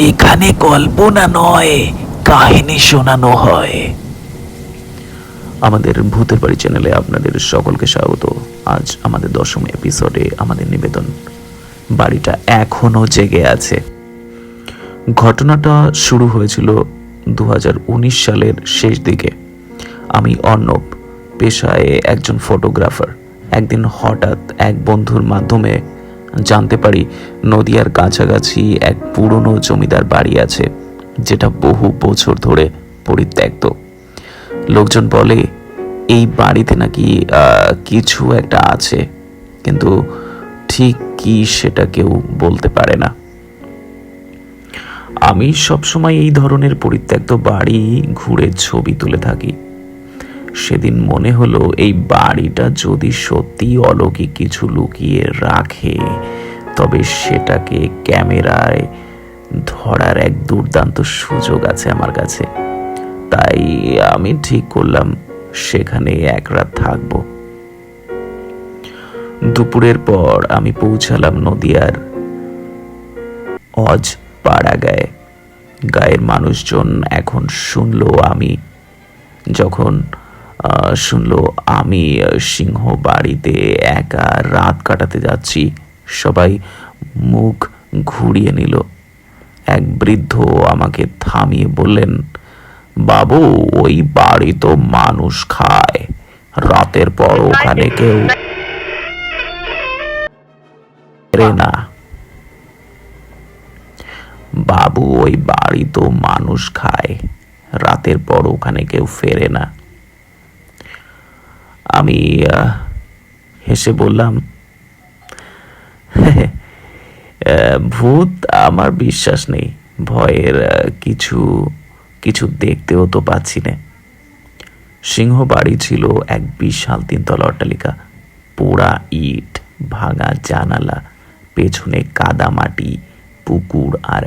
এখানে কল্পনা নয়, কাহিনী শোনানো হয়। আমাদের ভূতের বাড়ি চ্যানেলে আপনাদের সকলকে স্বাগত। আজ আমাদের 10ম এপিসোডে আমাদের নিবেদন, বাড়িটা এখনো জেগে আছে। ঘটনাটা শুরু হয়েছিল 2019 সালের শেষ দিকে। আমি অর্ণব, পেশায় একজন ফটোগ্রাফার। একদিন হঠাৎ এক বন্ধুর মাধ্যমে জানতে পারি নদিয়ার কাছাকাছি এক পুরনো জমিদার বাড়ি আছে, যেটা বহু বছর ধরে পরিত্যক্ত। লোকজন বলে এই বাড়িতে নাকি কিছু একটা আছে, কিন্তু ঠিক কি সেটা কেউ বলতে পারে না। আমি সবসময় এই ধরনের পরিত্যক্ত বাড়ি ঘুরে ছবি তুলে থাকি। সেদিন মনে হলো এই বাড়িটা যদি সত্যি অলৌকিক কিছু লুকিয়ে রাখে, তবে সেটাকে ক্যামেরায় ধরার এক দুর্দান্ত সুযোগ আছে আমার কাছে। তাই আমি ঠিক করলাম সেখানে এক রাত থাকবো। দুপুরের পর আমি পৌঁছালাম নদিয়ার অজ পাড়া গায়ে। গায়ের মানুষজন এখন শুনলো আমি সিংহ বাড়িতে একা রাত কাটাতে যাচ্ছি, সবাই মুখ ঘুরিয়ে নিল। এক বৃদ্ধ আমাকে থামিয়ে বললেন, বাবু, ওই বাড়ি তো মানুষ খায়, রাতের পর ওখানে কেউ ফেরে না। বাবু, ওই বাড়ি তো মানুষ খায়, রাতের পর ওখানে কেউ ফেরে না। আমি হেসে বললাম, ভূত আমার বিশ্বাস নেই, ভয়ের কিছু কিছু দেখতেও তো পাচ্ছি না। সিংহ বাড়ি ছিল এক বিশাল 3তলা অট্টালিকা, পোড়া ইট, ভাঙা জানালা, পেছনে কাদা মাটি, পুকুর, আর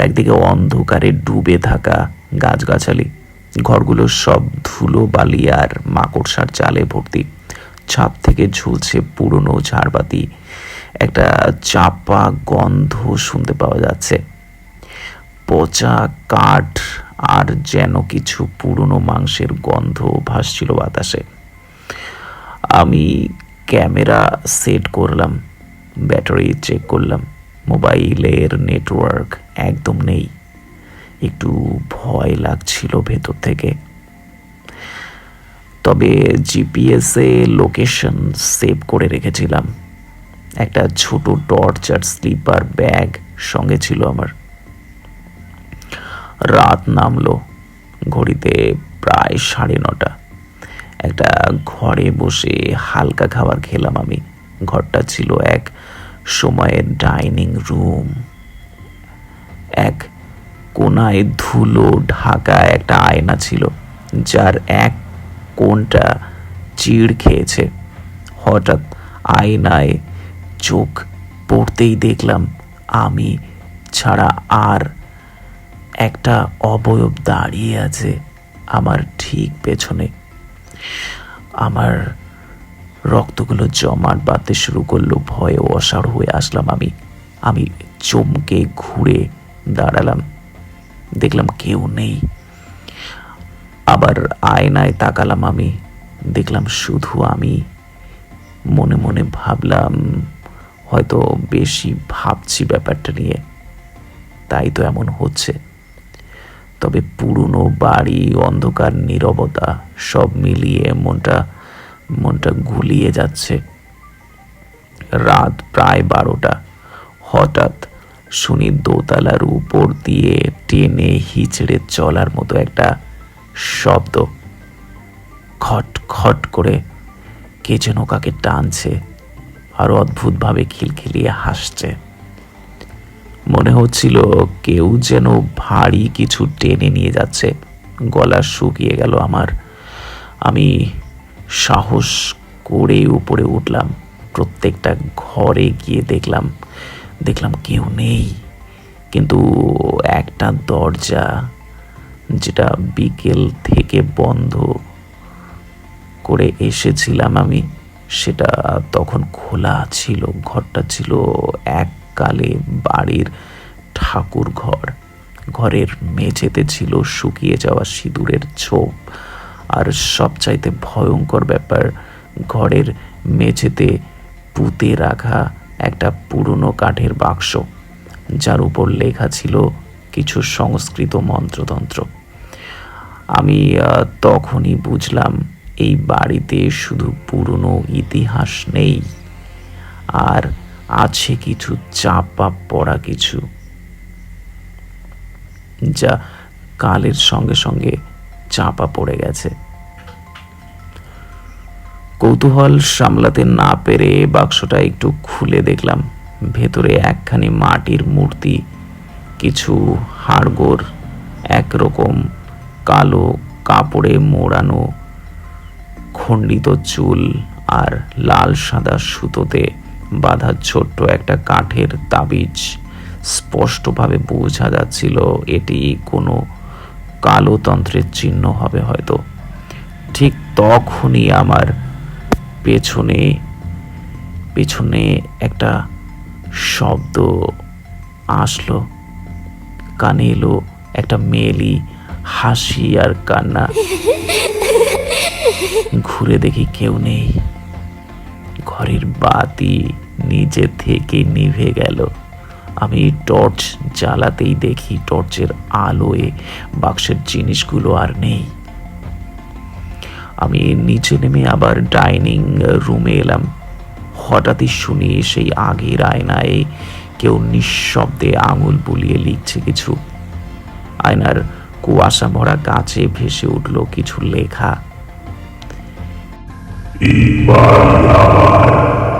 একদিকে অন্ধকারে ডুবে থাকা গাছগাছালি। ঘরগুলো সব ধুলো বালি আর মাকড়সার জালে ভর্তি। ছাদ থেকে ঝুলছে পুরনো ঝাড়বাতি, একটা চাপা গন্ধ শুনতে পাওয়া যাচ্ছে। পচা কাঠ আর যেন কিছু পুরনো মাংসের গন্ধ ভাসছিল বাতাসে। আমি ক্যামেরা সেট করলাম, ব্যাটারি চেক করলাম, মোবাইলের নেটওয়ার্ক একদম নেই। একটু ভয় লাগছিল ভেতর থেকে। তবে জিপিএসে লোকেশন সেভ করে রেখেছিলাম। একটা ছোট টর্চ আর স্লিপার ব্যাগ সঙ্গে ছিল আমার। রাত নামলো, ঘড়িতে প্রায় 9:30। একটা ঘরে বসে হালকা খাবার খেলাম আমি। ঘরটা ছিল এক সময়ের ডাইনিং রুম। এক কোনায় ধুলো ঢাকা একটা আয়না ছিল, যার এক কোণটা চিড় খেয়েছে। হঠাৎ আয়নায় চোখ পড়তেই দেখলাম আমি ছাড়া আর একটা অবয়ব দাঁড়িয়ে আছে আমার ঠিক পেছনে। আমার রক্তগুলো জমাট বাঁধতে শুরু করলো। ভয়ে অসাড় হয়ে আসলাম আমি চমকে ঘুরে দাঁড়ালাম, দেখলাম কেউ নেই। আবার আয়নায় তাকালাম, আমি দেখলাম শুধু আমি। মনে মনে ভাবলাম, হয়তো বেশি ভাবছি ব্যাপারটা নিয়ে, তাই তো এমন হচ্ছে। তবে পুরনো বাড়ি, অন্ধকার, নীরবতা, সব মিলিয়ে মনটা গুলিয়ে যাচ্ছে। রাত প্রায় 12টা। হঠাৎ শুনি দোতলার উপর দিয়ে টেনে হিচড়ে চলার মতো একটা শব্দ। খট খট করে কে যেন কাকে টানছে আর অদ্ভুতভাবে খিলখিলিয়ে হাসছে। মনে হচ্ছিল কেউ যেন ভারী কিছু টেনে নিয়ে যাচ্ছে। গলা শুকিয়ে গেল আমার। আমি সাহস করে উপরে উঠলাম। প্রত্যেকটা ঘরে গিয়ে দেখলাম কেউ নেই, কিন্তু একটা দরজা, যেটা বিকেল থেকে বন্ধ করে এসেছিলাম আমি, সেটা তখন খোলা ছিল। ঘরটা ছিল এককালে বাড়ির ঠাকুর ঘর। ঘরের মেঝেতে ছিল শুকিয়ে যাওয়া সিঁদুরের ছোপ, আর সবচাইতে ভয়ঙ্কর ব্যাপার, ঘরের মেঝেতে পুঁতে রাখা একটা পুরনো কাঠের বাক্স, যার উপর লেখা ছিল কিছু সংস্কৃত মন্ত্রতন্ত্র। আমি তখনই বুঝলাম এই বাড়িতে শুধু পুরনো ইতিহাস নেই, আর আছে কিছু চাপা পড়া কিছু, যা কালের সঙ্গে সঙ্গে চাপা পড়ে গেছে। কৌতূহল সামলাতে না পেরে বাক্সটা একটু খুলে দেখলাম। ভেতরে একখানি মাটির মূর্তি, কিছু হাড়গোড়, একরকম কালো কাপড়ে মোড়ানো খণ্ডিত চুল, আর লাল সাদা সুতোতে বাঁধা ছোট্ট একটা কাঠের তাবিজ। স্পষ্টভাবে বোঝা যাচ্ছিল এটি কোনো কালো তন্ত্রের চিহ্ন হবে হয়তো। ঠিক তখনই আমার পেছনে পেছনে একটা শব্দ আসলো, কানে এলো একটা মেয়েলি হাসি আর কান্না। ঘুরে দেখি কেউ নেই। ঘরের বাতি নিজে থেকে নিভে গেল। আমি টর্চ জ্বালাতেই দেখি টর্চের আলোয় বাক্সের জিনিসগুলো আর নেই। আমি নিচে নেমে আবার ডাইনিং রুমে এলাম। হঠাৎই শুনি সেই আগের আয়নায় কেউ নিঃশব্দে আঙুল বুলিয়ে লিখছে কিছু। আয়নার কুয়াশা ভরা কাছে ভেসে উঠল কিছু লেখা।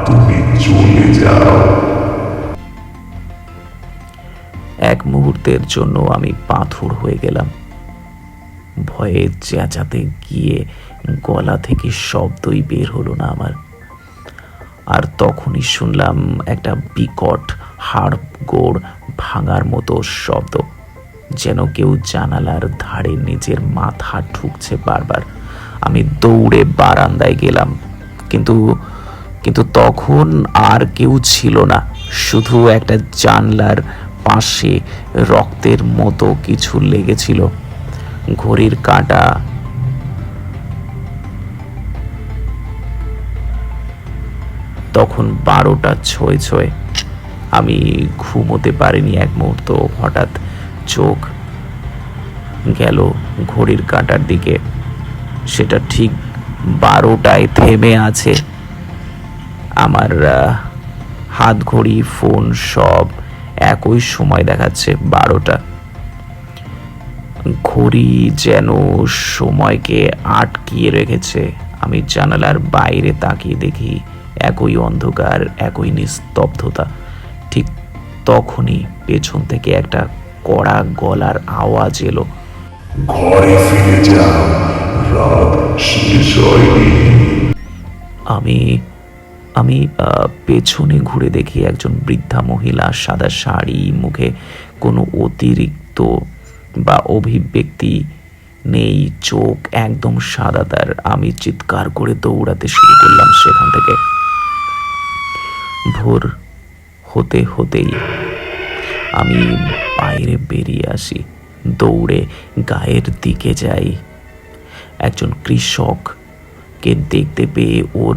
তুমি চলে যাও। এক মুহূর্তের জন্য আমি পাথর হয়ে গেলাম। ভয়ে চেঁচাতে গিয়ে গলা থেকে শব্দই বের হলো না আমার। আর তখনই শুনলাম একটা বিকট হাড়গোড় ভাঙার মতো শব্দ, যেন কেউ জানালার ধারে নিজের মাথা ঠুকছে বারবার। আমি দৌড়ে বারান্দায় গেলাম, কিন্তু কিন্তু তখন আর কেউ ছিল না। শুধু একটা জানলার পাশে রক্তের মতো কিছু লেগেছিল। ঘড়ির কাঁটা তখন 12টা ছয় ছয়। আমি ঘুমোতে পারিনি এক মুহূর্ত। হঠাৎ চোখ গেল ঘড়ির কাঁটার দিকে। সেটা ঠিক 12টায় থেমে আছে। আমার হাত ঘড়ি, ফোন সব একই সময় দেখাচ্ছে 12টা। ঘড়ি যেন সময়কে আটকিয়ে রেখেছে। আমি জানালার বাইরে তাকিয়ে দেখি একই অন্ধকার, একই নিস্তব্ধতা। ঠিক তখনই পেছন থেকে একটা কড়া গলার আওয়াজ এলো, ঘরে ফিরে যাও, রাত শেষ হয়নি। আমি আমি পেছনে ঘুরে দেখি একজন বৃদ্ধা মহিলা, সাদা শাড়ি, মুখে কোনো অতিরিক্ত বা অভিব্যক্তি নেই, চোখ একদম সাদা তার। আমি চিৎকার করে দৌড়াতে শুরু করলাম সেখান থেকে। ভোর হতে হতেই আমি বাইরে বেরিয়ে আসি, দৌড়ে গায়ের দিকে যাই। একজন কৃষককে দেখতে পেয়ে ওর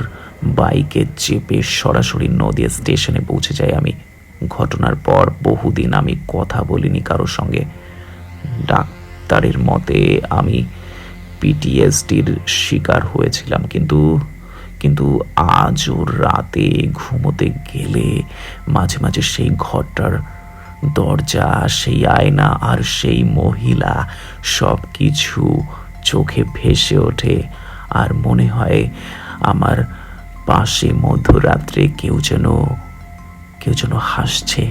বাইকে চেপে সরাসরি নদিয়া স্টেশনে পৌঁছে যাই আমি। ঘটনার পর বহুদিন আমি কথা বলিনি কারোর সঙ্গে। ডাক্তারের মতে আমি পিটিএসডির শিকার হয়েছিলাম, কিন্তু আজও রাতে ঘুমোতে গেলে মাঝে মাঝে সেই ঘরটার দরজা, সেই আয়না আর সেই মহিলা সব কিছু চোখে ভেসে ওঠে। আর মনে হয় আমার পাশে মধ্যরাত্রে কেউ যেন হাসছে।